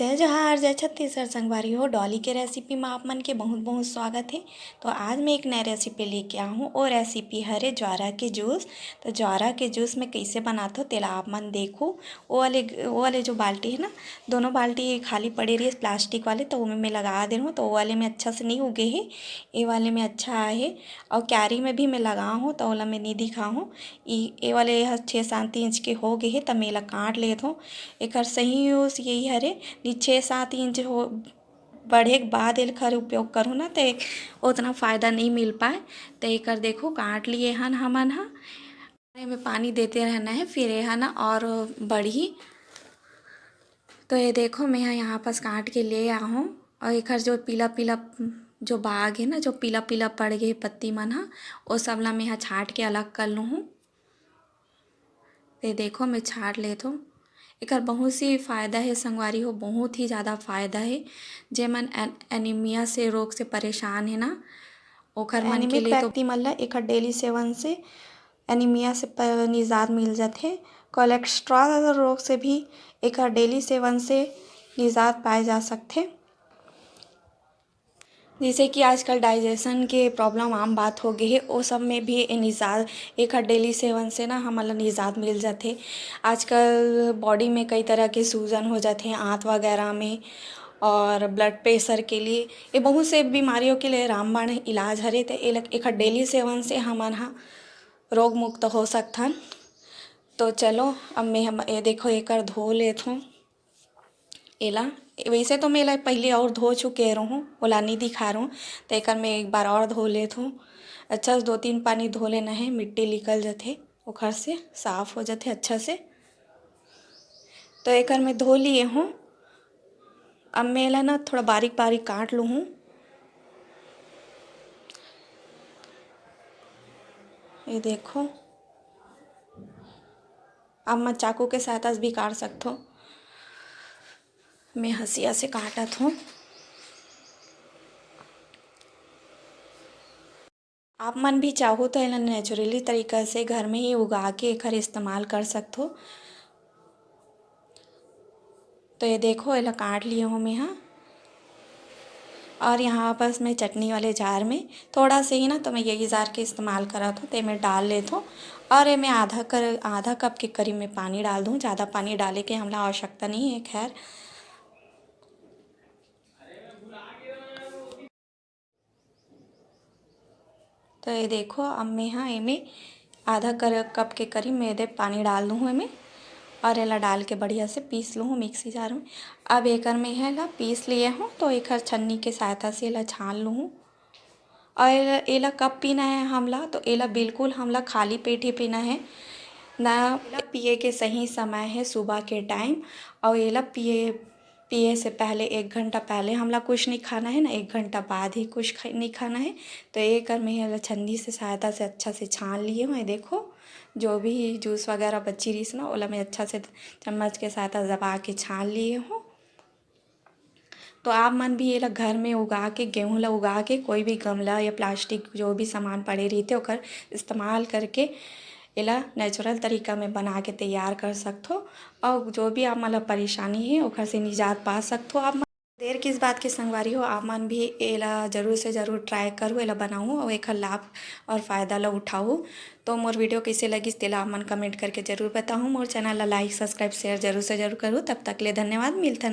जय जोहार जय छत्तीसगढ़ संगवारी हो। डॉली के रेसिपी में आप मन के बहुत बहुत स्वागत है। तो आज मैं एक नया रेसिपी लेके आया हूँ और रेसिपी हरे ज्वारा के जूस। तो ज्वारा के जूस में कैसे बनाते हो तेला आप मन देखो। वो वाले जो बाल्टी है ना, दोनों बाल्टी खाली पड़ी रही है प्लास्टिक वाले, तो वो मैं लगा दे रही हूँ। तो वो वाले में अच्छा से नहीं उगे है, ये वाले में अच्छा आए है। और क्यारी में भी मैं लगा हूँ तो वाला मैं नहीं दिखा हूँ। ये वाले 6-7 इंच के हो गए है, तब मैं काट लेत हूँ। एक सही यूज़ यही हरे 6-7 इंच हो बढ़े के बाद एकर उपयोग करूँ ना तो उतना फ़ायदा नहीं मिल पाए। तो एक देखो काट लिए हन हमन हा, में पानी देते रहना है फिर यह ना और बढ़ी। तो ये देखो मैं यहाँ पास काट के ले आया हूँ। और एक जो पीला पीला जो बाग है ना, जो पीला पीला पड़ गए पत्ती मन हा, वो सब ला मैं यहाँ छाट के अलग कर लूँ हूँ। ये देखो मैं छाट लेत हूँ। एक बहुत सी फ़ायदा है संगवारी हो, बहुत ही ज़्यादा फ़ायदा है। जे मन एनीमिया से रोग से परेशान है ना, ओखर मन के लिए तो व्यक्ति मन ला एक डेली सेवन से एनीमिया से निजात मिल जाते। कोलेस्ट्रॉल रोग से भी एक डेली सेवन से निजात पाए जा सकते। जैसे कि आजकल डाइजेशन के प्रॉब्लम आम बात हो गई है, वो सब में भी निजात एक डेली सेवन से ना हमारा निजात मिल जाते। आजकल बॉडी में कई तरह के सूजन हो जाते हैं आंत वगैरह में, और ब्लड प्रेशर के लिए ये बहुत से बीमारियों के लिए रामबाण इलाज हरे। तो एक डेली सेवन से हम रोग मुक्त हो सकथन। तो चलो अब मैं हम ये देखो एक धो लेत हूँ एला। वैसे तो मैं एला पहले और धो चुके रहूँ, ओला नहीं दिखा रहूँ। तो एक मैं एक बार और धो लेत हूँ। अच्छा से 2-3 पानी धो लेना है, मिट्टी निकल जाते ओखर से, साफ़ हो जाते अच्छा से। तो एक मैं धो लिए हूँ। अब मैं एला ना थोड़ा बारीक बारीक काट लूँ हूँ। ये देखो, अब मैं चाकू के सहायता से भी काट सकते हो। मैं हंसिया से काटत हूँ। आप मन भी चाहो तो इन्हें नेचुरली तरीक़ा से घर में ही उगा के एकर इस्तेमाल कर सकते हो। तो ये देखो इला काट लिया हूँ मैं यहाँ। और यहाँ बस मैं चटनी वाले जार में थोड़ा से ही ना, तो मैं यही जार के इस्तेमाल करा था, तो मैं डाल लेता हूँ। और ये मैं आधा कप के करीब में पानी डाल दूँ। ज़्यादा पानी डाले के हमला आवश्यकता नहीं है खैर। तो ये देखो अब मैं यहाँ इमें आधा कप के करीब मैं दे पानी डाल दूँ इमें, और एला डाल के बढ़िया से पीस लूँ मिक्सी जार में। अब एकर में है ला पीस लिए हूँ, तो एकर छन्नी के सहायता से एला छान लूँ। और एला कब पीना है हमला, तो एला बिल्कुल हमला खाली पेट ही पीना है ना। पिए के सही समय है सुबह के टाइम। और एला पिए से पहले 1 घंटा पहले हमला कुछ नहीं खाना है ना, 1 घंटा बाद ही कुछ नहीं खाना है। तो एक मैं छन्नी से सहायता से अच्छा से छान लिए हूँ। देखो जो भी जूस वगैरह बची रही ना, ओला मैं अच्छा से चम्मच के सहायता दबा के छान लिए हूँ। तो आप मन भी ये घर में उगा के, गेहूँ ला उगा के, कोई भी गमला या प्लास्टिक जो भी सामान पड़े रहते ओकर इस्तेमाल करके एला नेचुरल तरीका में बना के तैयार कर सकते हो। और जो भी आप मतलब परेशानी है ओखर से निजात पा सकते हो। आप देर किस बात के संगवारी हो, आप मन भी एला जरूर से जरूर ट्राई करो, एला बनाऊँ और एक लाभ और फ़ायदा ला उठाऊँ। तो मोर वीडियो कैसे लगी तेला आप मन कमेंट करके जरूर बताऊँ। मोर चैनल ला लाइक सब्सक्राइब शेयर जरूर से जरूर करूँ। तब तक ले धन्यवाद, मिलता